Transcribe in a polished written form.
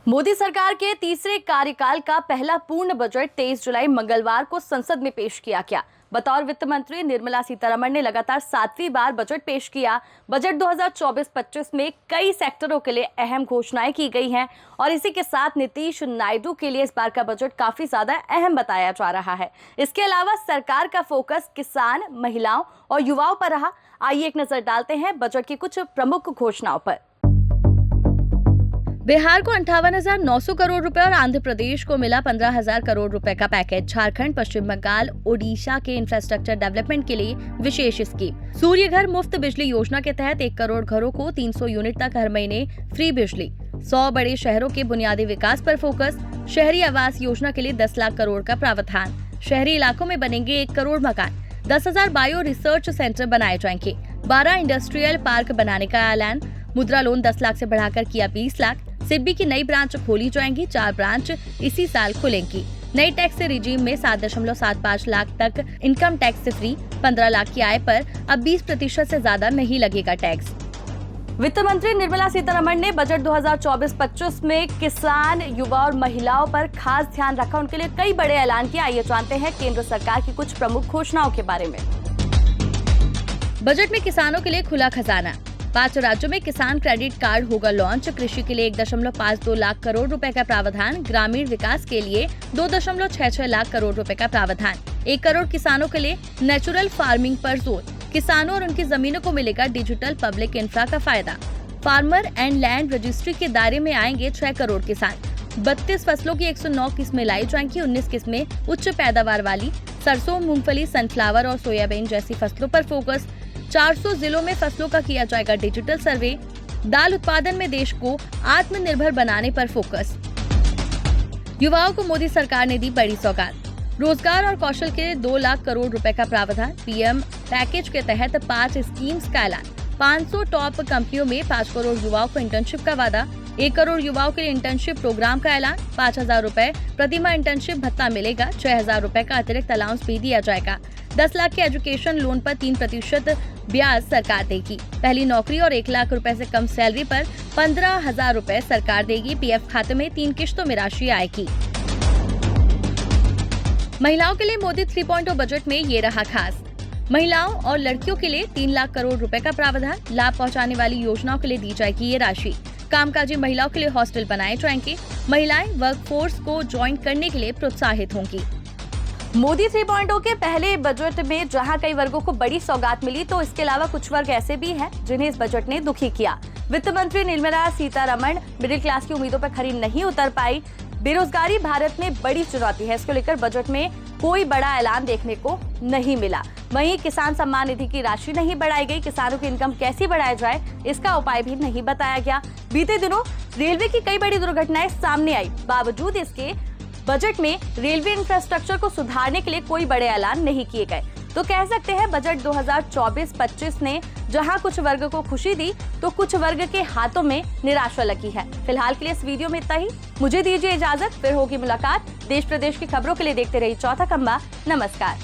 मोदी सरकार के तीसरे कार्यकाल का पहला पूर्ण बजट 23 जुलाई मंगलवार को संसद में पेश किया गया। बतौर वित्त मंत्री निर्मला सीतारमण ने लगातार 7वीं बार बजट पेश किया। बजट 2024-25 में कई सेक्टरों के लिए अहम घोषणाएं की गई हैं और इसी के साथ नीतीश नायडू के लिए इस बार का बजट काफी ज्यादा अहम बताया जा रहा है। इसके अलावा सरकार का फोकस किसान, महिलाओं और युवाओं पर रहा। आइए एक नजर डालते हैं बजट की कुछ प्रमुख घोषणाओं पर। बिहार को 58,900 करोड़ रुपए और आंध्र प्रदेश को मिला 15,000 करोड़ रुपए का पैकेज। झारखंड, पश्चिम बंगाल, ओडिशा के इंफ्रास्ट्रक्चर डेवलपमेंट के लिए विशेष स्कीम। सूर्य घर मुफ्त बिजली योजना के तहत 1 करोड़ घरों को 300 यूनिट तक हर महीने फ्री बिजली। 100 बड़े शहरों के बुनियादी विकास पर फोकस। शहरी आवास योजना के लिए 10 लाख करोड़ का प्रावधान। शहरी इलाकों में बनेंगे 1 करोड़ मकान। 10,000 बायो रिसर्च सेंटर बनाए जाएंगे। 12 इंडस्ट्रियल पार्क बनाने का ऐलान। मुद्रा लोन 10 लाख से बढ़ाकर किया 20 लाख। सिडबी की नई ब्रांच खोली जाएंगी। 4 ब्रांच इसी साल खुलेंगी। नई टैक्स रिजीम में 7.75 लाख तक इनकम टैक्स से फ्री। 15 लाख की आय पर अब 20% से ज्यादा नहीं लगेगा टैक्स। वित्त मंत्री निर्मला सीतारमण ने बजट 2024-25 में किसान, युवा और महिलाओं पर खास ध्यान रखा। उनके लिए कई बड़े ऐलान किए। आइए जानते हैं केंद्र सरकार की कुछ प्रमुख घोषणाओं के बारे में। बजट में किसानों के लिए खुला खजाना। 5 राज्यों में किसान क्रेडिट कार्ड होगा लॉन्च। कृषि के लिए 1.52 लाख करोड़ रुपए का प्रावधान। ग्रामीण विकास के लिए 2.66 लाख करोड़ रुपए का प्रावधान। 1 करोड़ किसानों के लिए नेचुरल फार्मिंग पर जोर। किसानों और उनकी जमीनों को मिलेगा डिजिटल पब्लिक इंफ्रा का फायदा। फार्मर एंड लैंड रजिस्ट्री के दायरे में आएंगे 6 करोड़ किसान। 32 फसलों की 109 किस्में लाई जाएंगी। 19 किस्में उच्च पैदावार वाली। सरसों, मूंगफली, सनफ्लावर और सोयाबीन जैसी फसलों पर फोकस। 400 जिलों में फसलों का किया जाएगा डिजिटल सर्वे। दाल उत्पादन में देश को आत्मनिर्भर बनाने पर फोकस। युवाओं को मोदी सरकार ने दी बड़ी सौगात। रोजगार और कौशल के 2 लाख करोड़ रुपए का प्रावधान। पीएम पैकेज के तहत 5 स्कीम्स का ऐलान। 500 टॉप कंपनियों में 5 करोड़ युवाओं को इंटर्नशिप का वादा। 1 करोड़ युवाओं के लिए इंटर्नशिप प्रोग्राम का ऐलान। 5,000 रुपए प्रतिमाह इंटर्नशिप भत्ता मिलेगा। 6,000 रुपए का अतिरिक्त अलाउंस भी दिया जाएगा। 10 लाख के एजुकेशन लोन पर 3% ब्याज सरकार देगी। पहली नौकरी और 1 लाख रुपए से कम सैलरी पर 15,000 रुपए सरकार देगी। पीएफ खाते में 3 किश्तों में राशि आएगी। महिलाओं के लिए मोदी 3.0 बजट में ये रहा खास। महिलाओं और लड़कियों के लिए 3 लाख करोड़ रुपए का प्रावधान। लाभ पहुंचाने वाली योजनाओं के लिए दी जाएगी ये राशि। कामकाजी महिलाओं के लिए हॉस्टल बनाए जाएंगे। महिलाएं वर्कफोर्स को ज्वाइन करने के लिए प्रोत्साहित होंगी। मोदी 3.0 के पहले बजट में जहां कई वर्गों को बड़ी सौगात मिली, तो इसके अलावा कुछ वर्ग ऐसे भी हैं जिन्हें इस बजट ने दुखी किया। वित्त मंत्री निर्मला सीतारमण मिडिल क्लास की उम्मीदों पर खरी नहीं उतर पाई। बेरोजगारी भारत में बड़ी चुनौती है। इसको लेकर बजट में कोई बड़ा ऐलान देखने को नहीं मिला। वहीं किसान सम्मान निधि की राशि नहीं बढ़ाई गई। किसानों की इनकम कैसे बढ़ाया जाए, इसका उपाय भी नहीं बताया गया। बीते दिनों रेलवे की कई बड़ी दुर्घटनाएं सामने आई। बावजूद इसके बजट में रेलवे इंफ्रास्ट्रक्चर को सुधारने के लिए कोई बड़े ऐलान नहीं किए गए। तो कह सकते हैं बजट 2024-25 ने जहां कुछ वर्ग को खुशी दी, तो कुछ वर्ग के हाथों में निराशा लगी है। फिलहाल के लिए इस वीडियो में इतना ही। मुझे दीजिए इजाजत, फिर होगी मुलाकात। देश प्रदेश की खबरों के लिए देखते रहिए चौथा खंबा। नमस्कार।